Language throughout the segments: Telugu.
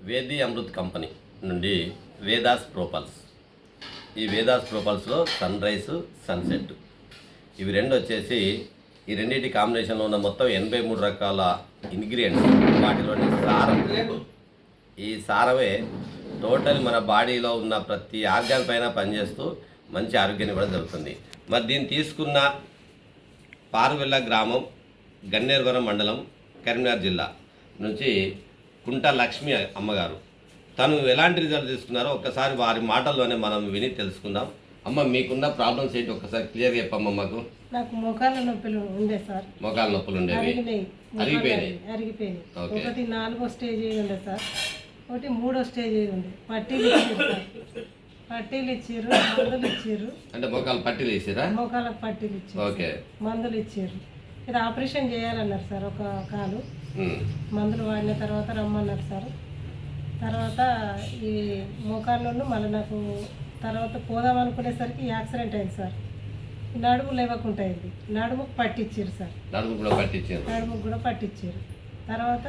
వేది అమృత్ కంపెనీ నుండి వేదాస్ ప్రోపల్స్. ఈ వేదాస్ ప్రోపల్స్లో సన్ రైస్, సన్సెట్ ఇవి రెండు వచ్చేసి ఈ రెండింటి కాంబినేషన్లో ఉన్న మొత్తం 83 రకాల ఇంగ్రీడియంట్స్, వాటిలోని సారం. ఈ సారమే టోటల్ మన బాడీలో ఉన్న ప్రతి ఆర్గాన్ పైన పనిచేస్తూ మంచి ఆరోగ్యాన్ని కూడా జరుగుతుంది. మరి దీన్ని తీసుకున్న పారువెల్ల గ్రామం, గన్నేరువరం మండలం, కరీంనగర్ జిల్లా నుంచి కుంట లక్ష్మి అమ్మగారు. తను ఎలాంటి రిజల్ట్ తీసుకున్నారో ఒక్కసారి వారి మాటల్లోనే మనం విని తెలుసుకుందాం. అమ్మ, మీకున్న ప్రాబ్లమ్స్ ఏంటి ఒక్కసారి క్లియర్గా చెప్పమ్మా మాకు. నాకు మోకాళ్ళ నొప్పులు ఉండే సార్. మోకాళ్ళ నొప్పులు ఉండేవి, అరిగిపోయినాయి. ఒకటి 4వ స్టేజ్ ఉండే సార్, ఒకటి 3వ స్టేజ్ ఉండే. పట్టీలు ఇచ్చారు సార్, పట్టీలు ఇచ్చారు, మందులు ఇచ్చారు. అంటే మోకాలు పట్టీలు ఇచ్చారా? మోకాళ్ళకు పట్టీలు ఇచ్చారు, ఓకే, మందులు ఇచ్చారు. ఇది ఆపరేషన్ చేయాలన్నారు సార్. ఒక కాలు మందులు వాడిన తర్వాత రమ్మన్నారు సార్. తర్వాత ఈ మోకాళ్ళను మళ్ళీ నాకు తర్వాత పోదాం అనుకునేసరికి యాక్సిడెంట్ అయింది సార్. నడుము లేవకుండా అయింది. నడుముకు పట్టించారు సార్, నడుముకు కూడా పట్టించారు. తర్వాత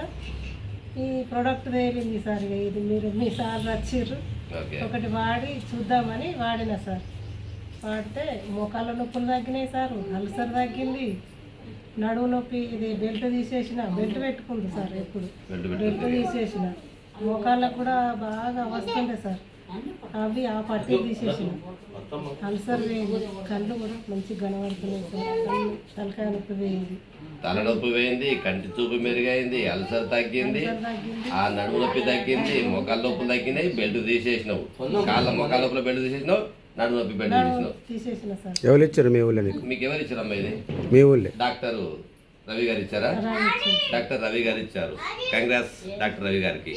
ఈ ప్రోడక్ట్ తేలింది సార్. ఇది మీరు మీ సార్ వచ్చిర్రు, ఒకటి వాడి చూద్దామని వాడిన సార్. వాడితే మోకాళ్ళ నొప్పులు తగ్గినాయి సార్, అల్సర్ తగ్గింది, నడుము నొప్పి. ఇది బెల్ట్ తీసేసిన, బెల్ట్ పెట్టుకుంది సార్. ఎప్పుడు బెల్ట్ తీసేసిన మోకాళ్ళకు కూడా బాగా వస్తుండే సార్. అవి ఆ పట్టి తీసేసిన. అల్సర్ వేయింది, కళ్ళు కూడా మంచి కనబడుతున్నాయి సార్. తలకాయ నొప్పి వేయింది, తలనొప్పి పోయింది, కంటి చూపు మెరుగైంది, అల్సర్ తగ్గింది, ఆ నడుము నొప్పి తగ్గింది, మొక్కల నొప్పులు తగ్గినాయి. బెల్ట్ తీసేసినావు, కాళ్ళ మొక్కల నొప్పుల బెల్ట్ తీసేసినావు, నడుము నొప్పి బెల్ట్ తీసేసిన సార్. ఎవరు ఇచ్చారు మీ ఊళ్ళో? మీకు ఎవరు ఇచ్చారు అమ్మా ఇది? మీ ఊళ్ళో డాక్టర్ రవి గారు ఇచ్చారా? డాక్టర్ రవి గారు ఇచ్చారు. కంగ్రాట్స్ డాక్టర్ రవి గారికి.